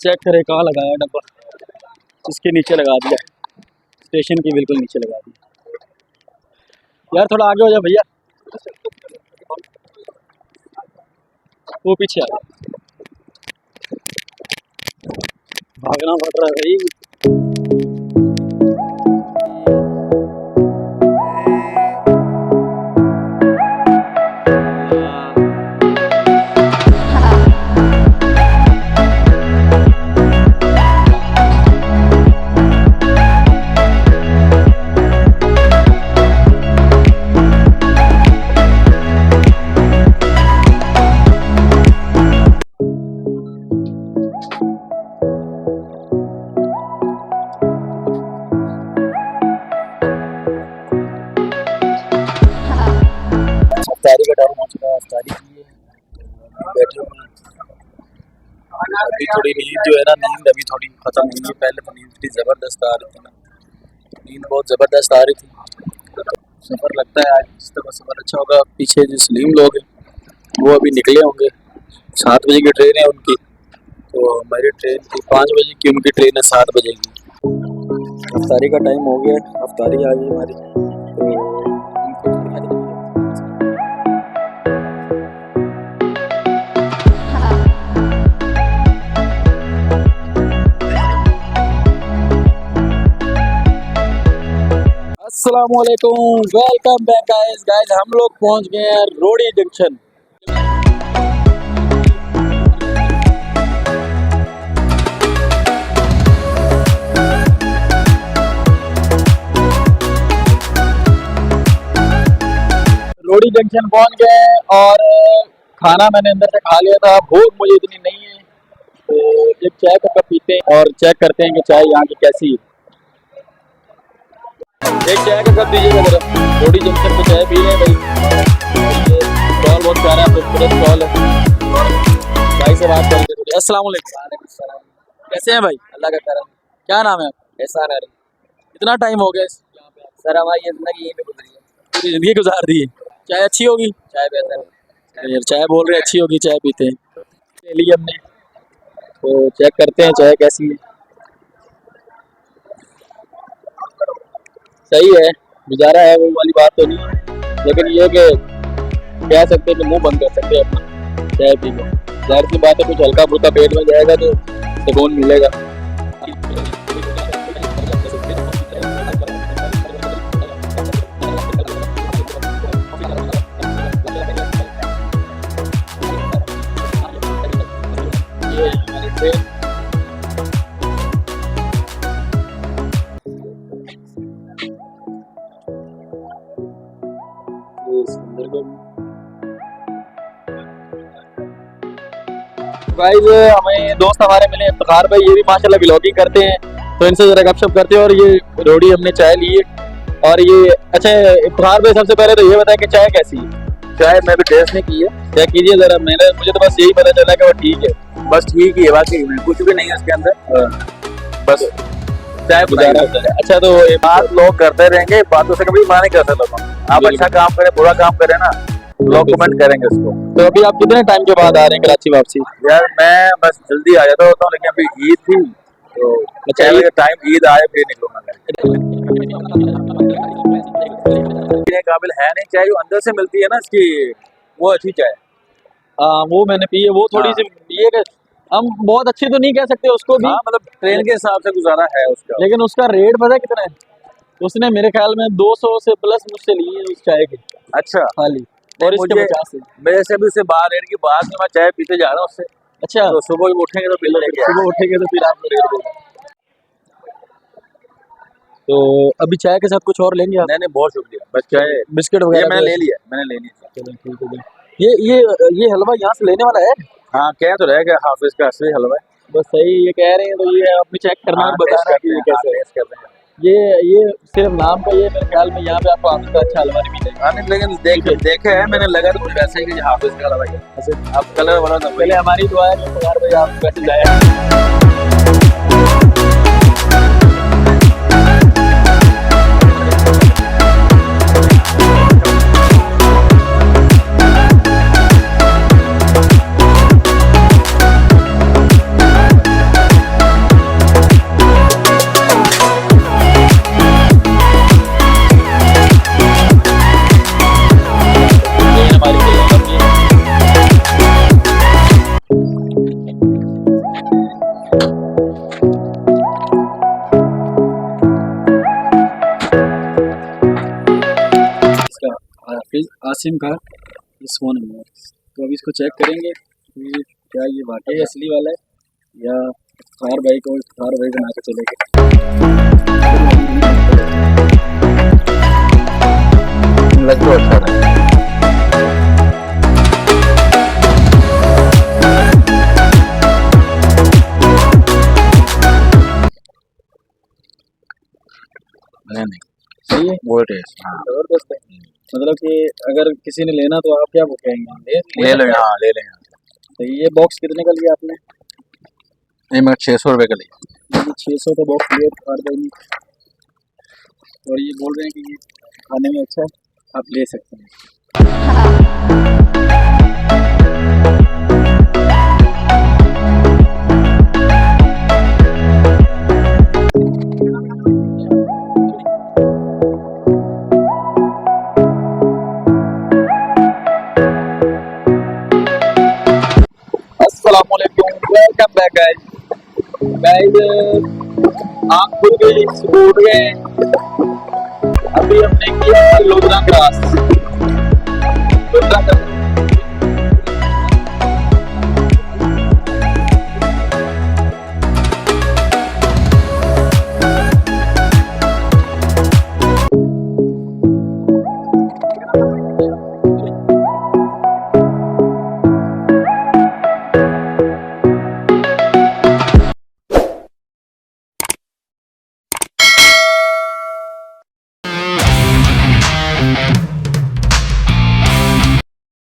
Check करे कहाँ लगाया डब्बा, इसके नीचे लगा दिया, स्टेशन के बिल्कुल नीचे लगा दिया। यार थोड़ा आगे हो जा भैया, वो पीछे आ गया, भागना पड़ रहा है भाई। अफ्तारी का टाइम हो चुका है, अफ्तारी की बैठे हुए हैं। अभी थोड़ी नींद जो है ना, नींद अभी थोड़ी खत्म हुई है। पहले तो नींद इतनी ज़बरदस्त आ रही थी ना, नींद बहुत ज़बरदस्त आ रही थी। सफ़र लगता है आज जिस तरह सफ़र अच्छा होगा। पीछे जो सलीम लोग हैं वो अभी निकले होंगे, 7 बजे की ट्रेन है उनकी, तो हमारी ट्रेन थी 5 बजे की, उनकी ट्रेन है 7 बजे की। अफ्तारी का टाइम हो गया, अफ्तारी आ गई हमारी। तो अस्सलामुअलैकुम, वेलकम बैक गाइस। हम लोग पहुंच गए हैं रोडी जंक्शन। रोडी जंक्शन पहुंच गए और खाना मैंने अंदर से खा लिया था, भूख मुझे इतनी नहीं है, तो एक चाय का कप पीते हैं और चेक करते हैं कि चाय यहाँ की कैसी है। एक चाय का कप दीजिएगा जरा, रोडी जंक्शन पे चाय पी रहे हैं भाई। स्टॉल बहुत प्यारा है, खूबसूरत स्टॉल है। भाई से बात करेंगे थोड़ी। अस्सलाम वालेकुम। कैसे हैं भाई? अल्लाह का करम। क्या नाम है आपका? एहसान है। इतना टाइम हो गया यहाँ पे? सर हमारी जिंदगी यहीं पे गुजरी है, पूरी जिंदगी गुजार दी है। चाय अच्छी होगी? चाय बेहतर है। यार चाय बोल रहे अच्छी होगी, चाय पीते हैं। ले ली हमने, तो चेक करते हैं चाय कैसी है। सही है, गुजारा है, वो वाली बात तो नहीं है, लेकिन ये कि कह सकते हैं कि मुंह बंद कर सकते हैं अपना चाय पी के। जाहिर सी बात है, कुछ हल्का फुल्का पेट में जाएगा तो सुकून मिलेगा। गाइस हमें दोस्त हमारे मिले, इफ्तिखार भाई, ये भी माशाल्लाह व्लॉगिंग करते हैं, तो इनसे जरा गपशप करते हैं। और ये रोडी हमने चाय ली है। और ये अच्छा इफ्तिखार भाई, सबसे पहले तो ये बताएं कि चाय कैसी है? चाय मैं भी टेस्ट नहीं की है, चेक कीजिए जरा। मुझे तो बस यही पता चला कि वो ठीक है, बस ठीक ही है, बाकी कुछ भी नहीं है उसके अंदर, बस चाय गुजारा बनाई। होता है। अच्छा तो बात लोग करते रहेंगे, बातों से कभी माने कर सकते लोग। आप अच्छा काम करें, बुरा काम करें ना, लोग कमेंट करेंगे उसको। तो अभी आप कितने टाइम के बाद आ रहे हैं कराची वापसी? यार मैं बस जल्दी आ जाता होता हूँ, लेकिन अभी ईद थी तो अच्छा, चाय टाइम ईद आए फिर निकलूंगा। काबिल है नहीं चाय, जो अंदर से मिलती है ना इसकी, वो अच्छी चाय। वो मैंने पी है, वो थोड़ी सी ये कि हम बहुत अच्छी तो नहीं कह सकते उसको भी। हाँ, मतलब ट्रेन के हिसाब से गुजारा है उसका, लेकिन उसका रेट पता है कितना है? उसने मेरे ख्याल में 200 से प्लस मुझसे लिए है उस चाय के। अच्छा खाली, और इसके 50 है। मेरे से भी उससे बाहर रेट की बात में मैं चाय पीते जा रहा हूँ उससे। अच्छा, तो सुबह उठेंगे तो बिल लेके सुबह उठेंगे तो फिर आपको रेट देगा। तो अभी चाय के साथ कुछ और लेंगे आप? नहीं, बहुत शुक्रिया, बस चाय बिस्किट ये वगैरह मैंने ले लिया, मैंने ले लिया। चलो ठीक है। ये हलवा यहाँ से लेने वाला है? हाँ, कह तो रहेगा हाफिज का असली हलवा है। बस सही ये कह रहे हैं, तो ये अपनी चेक करना और बताना कि ये कैसे है। कर देंगे। ये सिर्फ नाम का, ये मेरे ख्याल में यहाँ पे आपको हाफिज का अच्छा हलवा नहीं मिलेगा। हाँ, लेकिन देखे है मैंने, लगा तो कुछ वैसे ही कि हाफिज का हलवा है। अच्छा, अब कलर वाला तो पहले हमारी दुआ है कि पगार भाई आप वैसे जाए। हाफिज आसिम का ये फ़ोन है। तो अभी इसको चेक करेंगे कि क्या ये वाकई असली वाला है या इफ्तार भाई को इफ्तार भाई बना के चले लग तो अच्छा है। नहीं सही है, वो टेस्ट, हाँ ज़बरदस्त है। मतलब कि अगर किसी ने लेना तो आप क्या कहेंगे, ले लो, हाँ ले लेंगे। तो ये बॉक्स कितने का लिया आपने? ये मैं 600 रुपये का लिया। 600 का बॉक्स लिया इफ्तार भाई ने, और ये बोल रहे हैं कि ये खाने में अच्छा है, आप ले सकते हैं। अस्सलामुअलैकुम, वेलकम बैक गाइस। आँख खुल गई, सुकून गए। अभी हमने किया लोधरा क्रॉस।